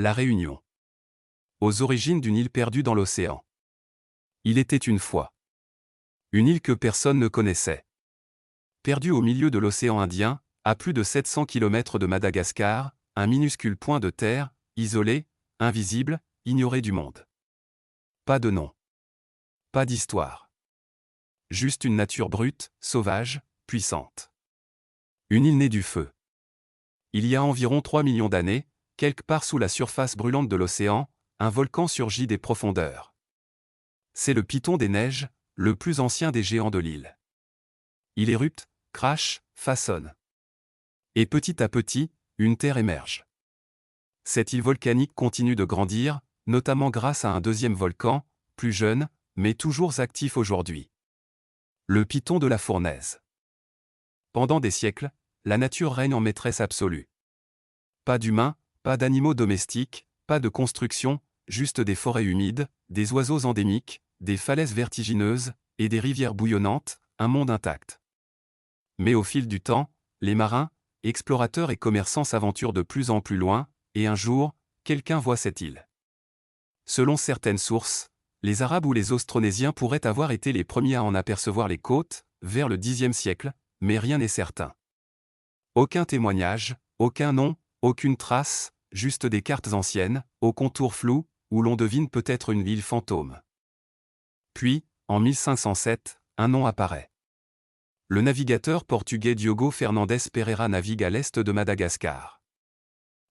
La Réunion. Aux origines d'une île perdue dans l'océan. Il était une fois. Une île que personne ne connaissait. Perdue au milieu de l'océan Indien, à plus de 700 km de Madagascar, un minuscule point de terre, isolé, invisible, ignoré du monde. Pas de nom. Pas d'histoire. Juste une nature brute, sauvage, puissante. Une île née du feu. Il y a environ 3 millions d'années, quelque part sous la surface brûlante de l'océan, un volcan surgit des profondeurs. C'est le Piton des Neiges, le plus ancien des géants de l'île. Il érupte, crache, façonne. Et petit à petit, une terre émerge. Cette île volcanique continue de grandir, notamment grâce à un deuxième volcan, plus jeune, mais toujours actif aujourd'hui. Le Piton de la Fournaise. Pendant des siècles, la nature règne en maîtresse absolue. Pas d'humains, pas d'animaux domestiques, pas de construction, juste des forêts humides, des oiseaux endémiques, des falaises vertigineuses, et des rivières bouillonnantes, un monde intact. Mais au fil du temps, les marins, explorateurs et commerçants s'aventurent de plus en plus loin, et un jour, quelqu'un voit cette île. Selon certaines sources, les Arabes ou les Austronésiens pourraient avoir été les premiers à en apercevoir les côtes, vers le Xe siècle, mais rien n'est certain. Aucun témoignage, aucun nom, aucune trace, juste des cartes anciennes, aux contours flous, où l'on devine peut-être une île fantôme. Puis, en 1507, un nom apparaît. Le navigateur portugais Diogo Fernandes Pereira navigue à l'est de Madagascar.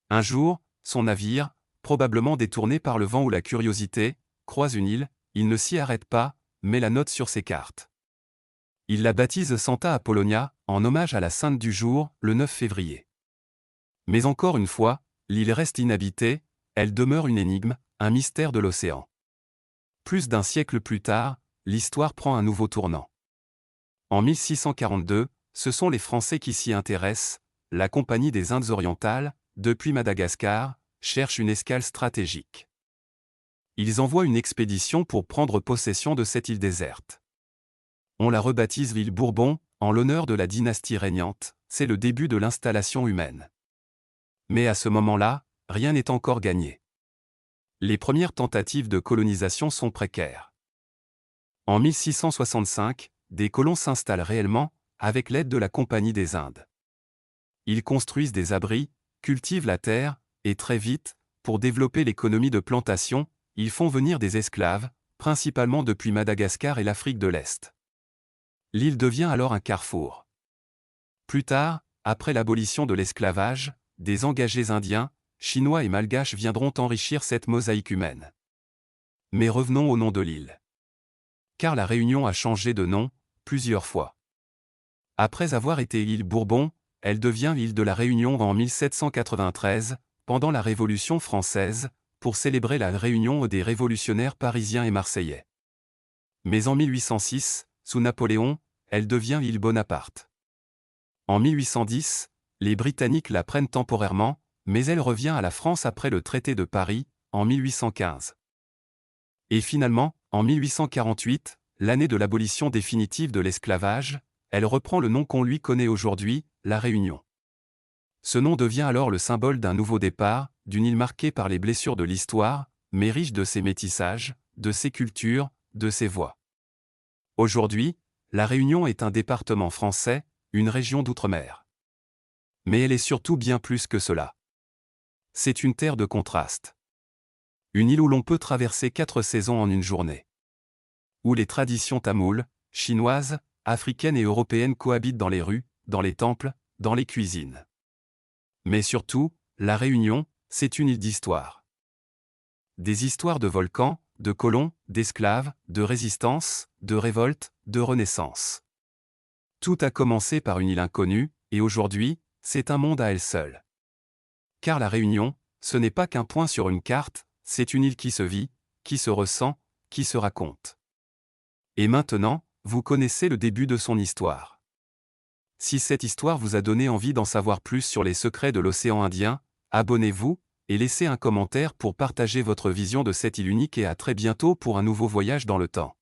Un jour, son navire, probablement détourné par le vent ou la curiosité, croise une île, il ne s'y arrête pas, mais la note sur ses cartes. Il la baptise Santa Apollonia, en hommage à la sainte du jour, le 9 février. Mais encore une fois, l'île reste inhabitée, elle demeure une énigme, un mystère de l'océan. Plus d'un siècle plus tard, l'histoire prend un nouveau tournant. En 1642, ce sont les Français qui s'y intéressent, la Compagnie des Indes orientales, depuis Madagascar, cherche une escale stratégique. Ils envoient une expédition pour prendre possession de cette île déserte. On la rebaptise l'île Bourbon, en l'honneur de la dynastie régnante, c'est le début de l'installation humaine. Mais à ce moment-là, rien n'est encore gagné. Les premières tentatives de colonisation sont précaires. En 1665, des colons s'installent réellement, avec l'aide de la Compagnie des Indes. Ils construisent des abris, cultivent la terre, et très vite, pour développer l'économie de plantation, ils font venir des esclaves, principalement depuis Madagascar et l'Afrique de l'Est. L'île devient alors un carrefour. Plus tard, après l'abolition de l'esclavage, des engagés indiens, chinois et malgaches viendront enrichir cette mosaïque humaine. Mais revenons au nom de l'île. Car la Réunion a changé de nom, plusieurs fois. Après avoir été île Bourbon, elle devient île de la Réunion en 1793, pendant la Révolution française, pour célébrer la réunion des révolutionnaires parisiens et marseillais. Mais en 1806, sous Napoléon, elle devient île Bonaparte. En 1810, les Britanniques la prennent temporairement, mais elle revient à la France après le traité de Paris, en 1815. Et finalement, en 1848, l'année de l'abolition définitive de l'esclavage, elle reprend le nom qu'on lui connaît aujourd'hui, la Réunion. Ce nom devient alors le symbole d'un nouveau départ, d'une île marquée par les blessures de l'histoire, mais riche de ses métissages, de ses cultures, de ses voix. Aujourd'hui, la Réunion est un département français, une région d'outre-mer. Mais elle est surtout bien plus que cela. C'est une terre de contraste. Une île où l'on peut traverser 4 saisons en une journée. Où les traditions tamoules, chinoises, africaines et européennes cohabitent dans les rues, dans les temples, dans les cuisines. Mais surtout, la Réunion, c'est une île d'histoire. Des histoires de volcans, de colons, d'esclaves, de résistance, de révoltes, de renaissance. Tout a commencé par une île inconnue, et aujourd'hui, c'est un monde à elle seule. Car la Réunion, ce n'est pas qu'un point sur une carte, c'est une île qui se vit, qui se ressent, qui se raconte. Et maintenant, vous connaissez le début de son histoire. Si cette histoire vous a donné envie d'en savoir plus sur les secrets de l'océan Indien, abonnez-vous, et laissez un commentaire pour partager votre vision de cette île unique et à très bientôt pour un nouveau voyage dans le temps.